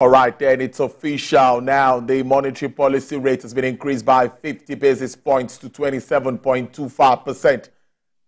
All right, then it's official now. The monetary policy rate has been increased by 50 basis points to 27.25%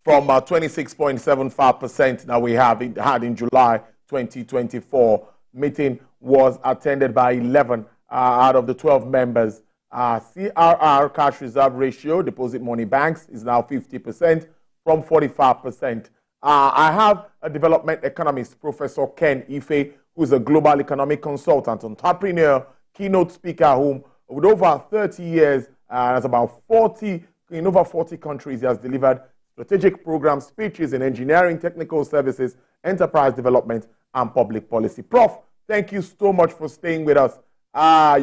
from 26.75% that we had in July 2024. Meeting was attended by 11 out of the 12 members. CRR, cash reserve ratio, deposit money banks, is now 50% from 45%. I have a development economist, Professor Ken Ife, who is a global economic consultant, entrepreneur, keynote speaker, whom with over 30 years, has about 40, in over 40 countries, he has delivered strategic programs, speeches in engineering, technical services, enterprise development, and public policy. Prof, thank you so much for staying with us.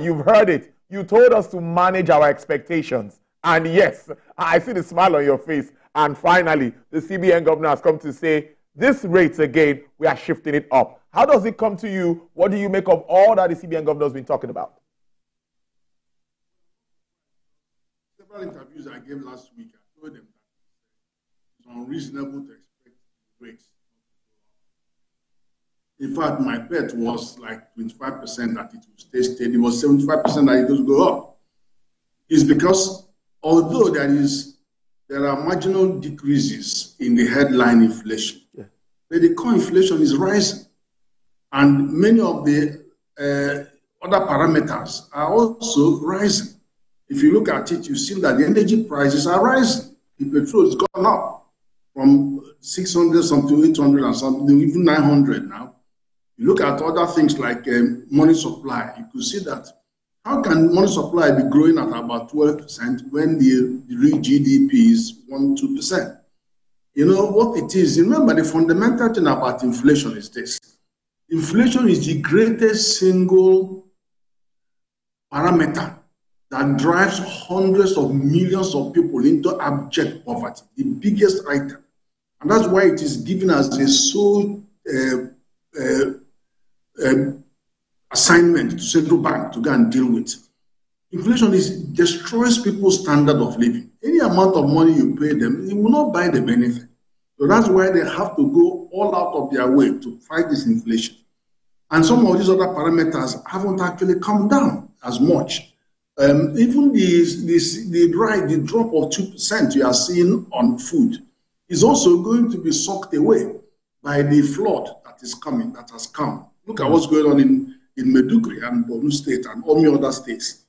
You've heard it. You told us to manage our expectations. And yes, I see the smile on your face. And finally, the CBN governor has come to say, this rate again, we are shifting it up. How does it come to you? What do you make of all that the CBN governor has been talking about? Several interviews I gave last week, I told them that it's unreasonable to expect rates. In fact, my bet was like 25% that it would stay steady. It was 75% that it would go up. It's because although there are marginal decreases in the headline inflation, but the core inflation is rising. And many of the other parameters are also rising. If you look at it, you see that the energy prices are rising. The petrol has gone up from 600 something, 800 and something, even 900 now. You look at other things like money supply, you could see that how can money supply be growing at about 12% when the real GDP is 1-2%? You know what it is? Remember, the fundamental thing about inflation is this. Inflation is the greatest single parameter that drives hundreds of millions of people into abject poverty, the biggest item. And that's why it is given as a sole assignment to central bank to go and deal with. Inflation destroys people's standard of living. Any amount of money you pay them, it will not buy them anything. So that's why they have to go all out of their way to fight this inflation. And some of these other parameters haven't actually come down as much. Even the drop of 2% you are seeing on food is also going to be sucked away by the flood that is coming, that has come. Look at what's going on in Maiduguri and Borno State and all the other states.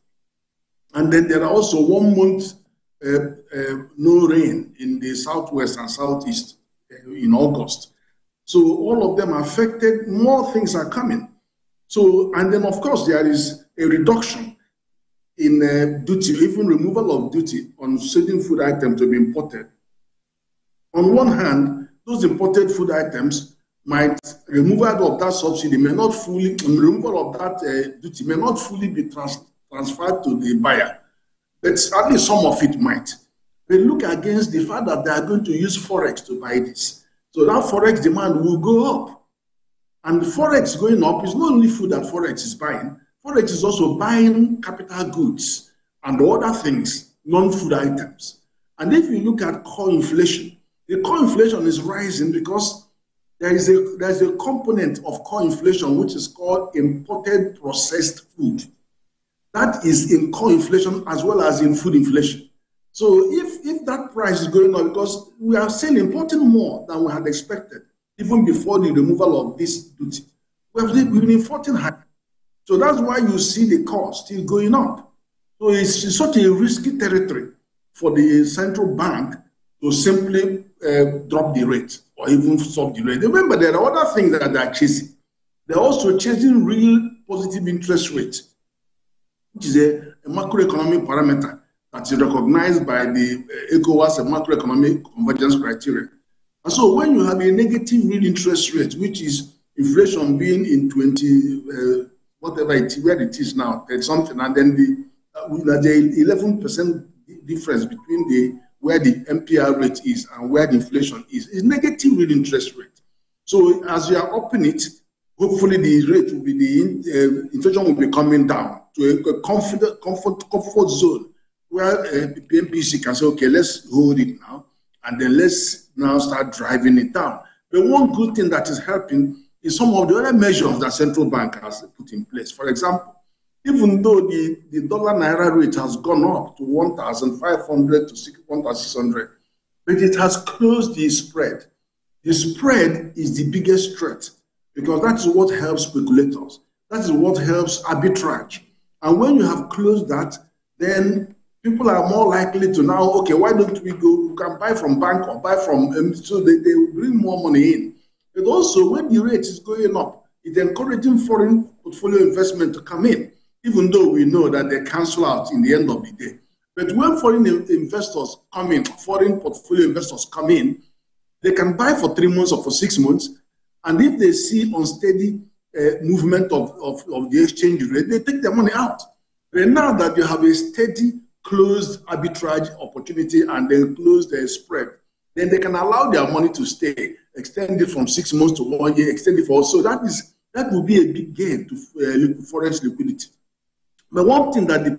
And then there are also 1 month no rain in the southwest and southeast in August. So all of them are affected. More things are coming. So, and then of course there is a reduction in duty, even removal of duty on certain food items to be imported. On one hand, those imported food items might removal of that subsidy may not fully, removal of that duty may not fully be transferred to the buyer, but at least some of it might. They look against the fact that they are going to use Forex to buy this. So that Forex demand will go up. And Forex going up is not only food that Forex is buying, Forex is also buying capital goods and other things, non-food items. And if you look at core inflation, the core inflation is rising because there is a component of core inflation which is called imported processed food. That is in core inflation as well as in food inflation. So if that price is going up, because we are still importing more than we had expected, even before the removal of this duty, we've been importing high. So that's why you see the cost still going up. So it's such a risky territory for the central bank to simply drop the rate or even stop the rate. Remember, there are other things that they are chasing. They're also chasing real positive interest rates, which is a macroeconomic parameter that is recognized by the ECOWAS and macroeconomic convergence criteria. And so when you have a negative real interest rate, which is inflation being in 20, whatever it is, where it is now, something, and then the 11% difference between where the MPR rate is and where the inflation is negative real interest rate. So as you are upping it, hopefully the rate will be, the inflation will be coming down to a comfort zone where the PMPC can say, okay, let's hold it now, and then let's now start driving it down. But one good thing that is helping is some of the other measures that central bank has put in place. For example, even though the dollar naira rate has gone up to 1,500 to 1,600, but it has closed the spread. The spread is the biggest threat because that is what helps speculators. That is what helps arbitrage. And when you have closed that, then people are more likely to now, okay, why don't we go, we can buy from bank or buy from, so they will bring more money in. But also when the rate is going up, it's encouraging foreign portfolio investment to come in, even though we know that they cancel out in the end of the day. But when foreign investors come in, foreign portfolio investors come in, they can buy for 3 months or for 6 months. And if they see unsteady movement of the exchange rate, they take their money out. But now that you have a steady closed arbitrage opportunity and they close their spread, then they can allow their money to stay, extend it from 6 months to 1 year, extend it for, so that will be a big gain to foreign liquidity. But one thing that the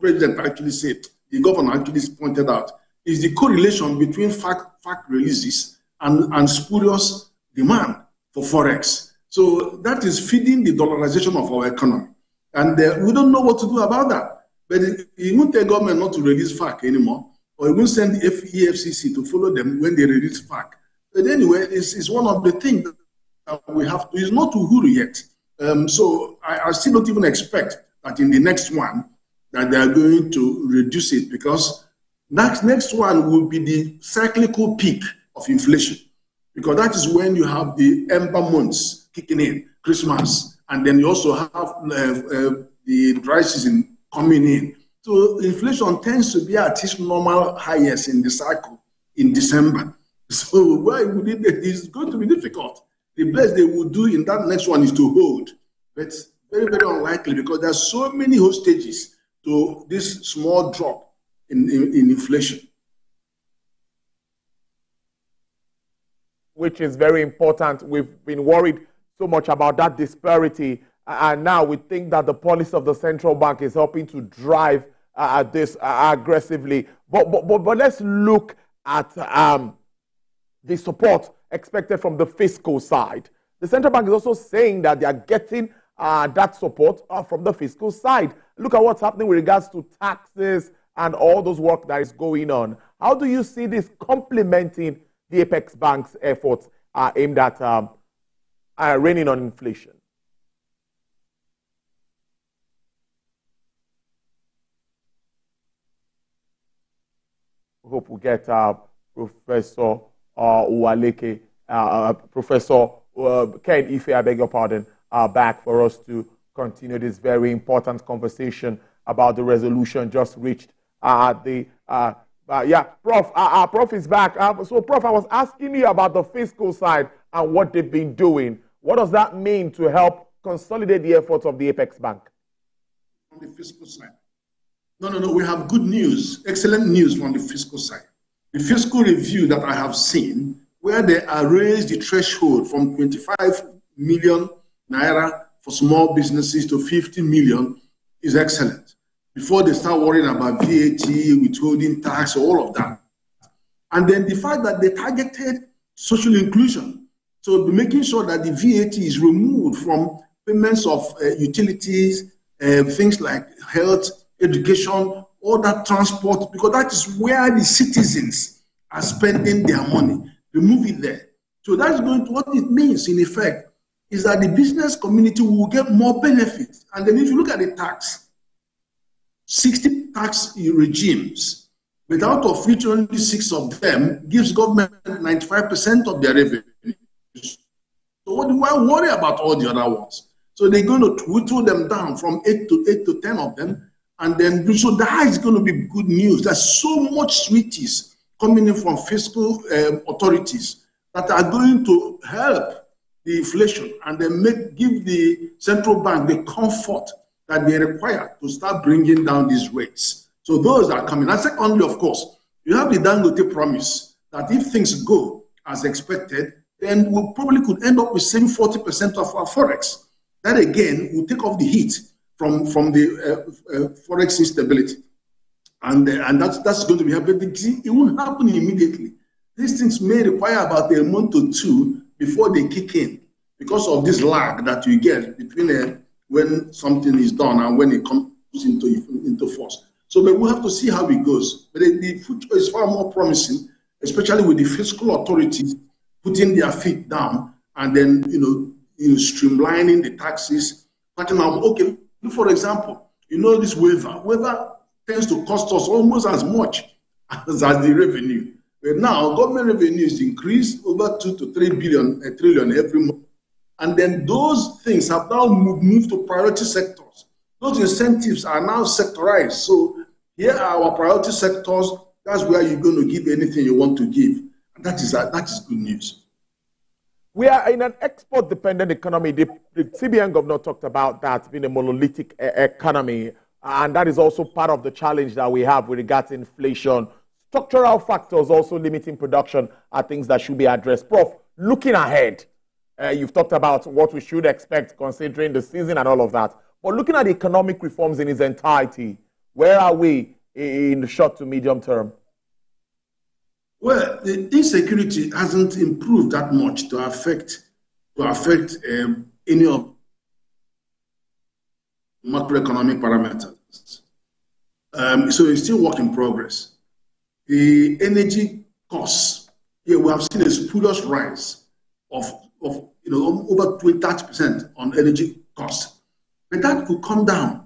president actually said, the governor actually pointed out, is the correlation between fact releases and spurious demand for forex. So that is feeding the dollarization of our economy. And we don't know what to do about that. But it won't tell government not to release FAC anymore, or it won't send the EFCC to follow them when they release FAC. But anyway, it's one of the things that we have to, it's not Uhuru yet. So I still don't even expect that in the next one that they are going to reduce it, because next one will be the cyclical peak of inflation, because that is when you have the ember months kicking in, Christmas, and then you also have the dry season coming in. So inflation tends to be at its normal highest in the cycle in December. So why would it? It's going to be difficult. The best they will do in that next one is to hold, but very, very unlikely, because there are so many hostages to this small drop in inflation. Which is very important. We've been worried so much about that disparity, and now we think that the policy of the central bank is helping to drive this aggressively. But let's look at the support expected from the fiscal side. The central bank is also saying that they are getting that support from the fiscal side. Look at what's happening with regards to taxes and all those work that is going on. How do you see this complementing the Apex Bank's efforts aimed at reining on inflation? We hope we get Professor Uwaleke, Professor Ken Ife, I beg your pardon, back for us to continue this very important conversation about the resolution just reached at the yeah, Prof. Prof is back. So, Prof, I was asking you about the fiscal side and what they've been doing. What does that mean to help consolidate the efforts of the Apex Bank? On the fiscal side? No. We have good news, excellent news from the fiscal side. The fiscal review that I have seen, where they raised the threshold from 25 million naira for small businesses to 50 million, is excellent. Before they start worrying about VAT, withholding tax, all of that. And then the fact that they targeted social inclusion. So making sure that the VAT is removed from payments of utilities, things like health, education, all that transport, because that is where the citizens are spending their money. Remove it there. So that's going to, what it means in effect is that the business community will get more benefits. And then if you look at the tax, 60 tax regimes, but out of which only 6 of them gives government 95% of their revenue. So why worry about all the other ones? So they're going to whittle them down from 8 to 10 of them. And then, so that is going to be good news. There's so much sweeties coming in from fiscal authorities that are going to help the inflation and then give the central bank the comfort that they require to start bringing down these rates. So those are coming. And secondly, of course, you have the Dangote promise that if things go as expected, then we probably could end up with saving 40% of our forex. That again will take off the heat from the forex instability, and that's going to be happening. It won't happen immediately. These things may require about a month or two before they kick in. because of this lag that you get between when something is done and when it comes into force. So but we'll have to see how it goes. But the future is far more promising, especially with the fiscal authorities putting their feet down and then, streamlining the taxes. Okay, for example, this waiver tends to cost us almost as much as the revenue. But now government revenues increase over 2 to 3 trillion every month. And then those things have now moved to priority sectors. Those incentives are now sectorized. So here are our priority sectors. That's where you're going to give anything you want to give. And that is good news. We are in an export-dependent economy. The CBN governor talked about that being a monolithic economy. And that is also part of the challenge that we have with regards to inflation. Structural factors also limiting production are things that should be addressed. Prof, looking ahead, you've talked about what we should expect considering the season and all of that. But looking at economic reforms in its entirety, where are we in the short to medium term? Well, the insecurity hasn't improved that much to affect any of macroeconomic parameters. So it's still work in progress. The energy costs, we have seen a spurious rise of over 30% on energy costs. But that could come down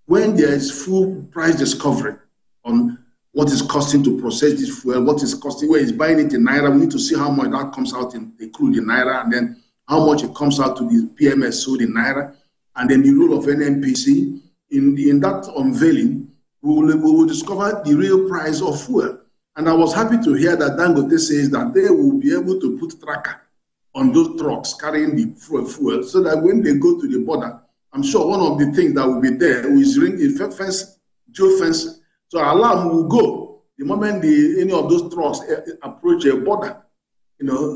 when there is full price discovery on what is costing to process this fuel, what is costing, where it's buying it in Naira. We need to see how much that comes out in the crude in Naira, and then how much it comes out to the PMS sold in Naira, and then the role of NNPC. In that unveiling, we will discover the real price of fuel. And I was happy to hear that Dangote says that they will be able to put tracker on those trucks carrying the fuel so that when they go to the border, I'm sure one of the things that will be there is ring a fence, geofence. So alarm will go the moment any of those trucks approach a border.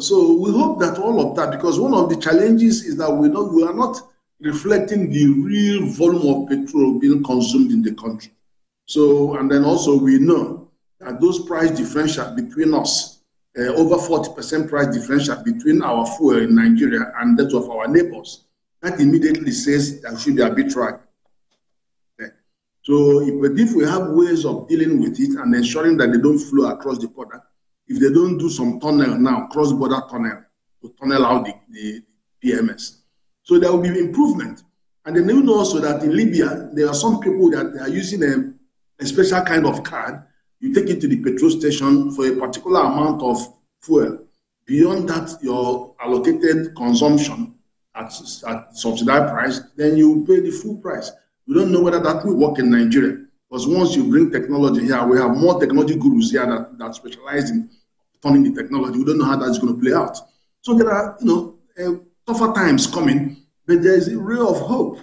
So we hope that all of that, because one of the challenges is that we are not reflecting the real volume of petrol being consumed in the country. So, and then also we know that those price differential between us, over 40% price differential between our fuel in Nigeria and that of our neighbors, that immediately says there should be arbitrage. So if we have ways of dealing with it and ensuring that they don't flow across the border, if they don't do some tunnel now, cross-border tunnel, to tunnel out the PMS. So there will be improvement. And then you know also that in Libya, there are some people that are using a special kind of card. You take it to the petrol station for a particular amount of fuel. Beyond that, your allocated consumption at subsidized price, then you pay the full price. We don't know whether that will work in Nigeria, because once you bring technology here, we have more technology gurus here that specialize in turning the technology. We don't know how that's going to play out. So there are, tougher times coming, but there is a ray of hope,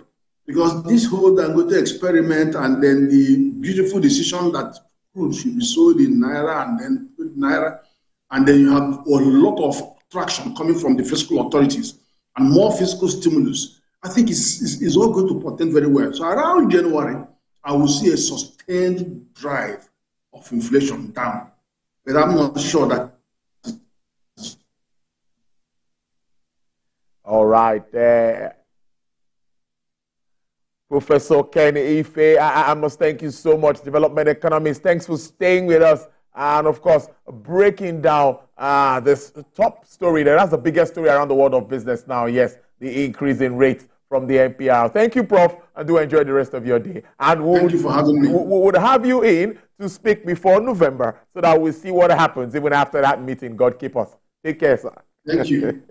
because this whole Dangote experiment and then the beautiful decision that crude should be sold in Naira and then Naira, and then you have a lot of traction coming from the fiscal authorities and more fiscal stimulus. I think it's all going to portend very well. So around January, I will see a sustained drive of inflation down. But I'm not sure that. All right. Professor Ken Ife, I must thank you so much, development economist. Thanks for staying with us. And of course, breaking down this top story there. That's the biggest story around the world of business now. Yes, the increase in rates from the NPR. Thank you, Prof, and do enjoy the rest of your day. And thank you for having me. We would have you in to speak before November so that we'll see what happens even after that meeting. God keep us. Take care, sir. Thank you.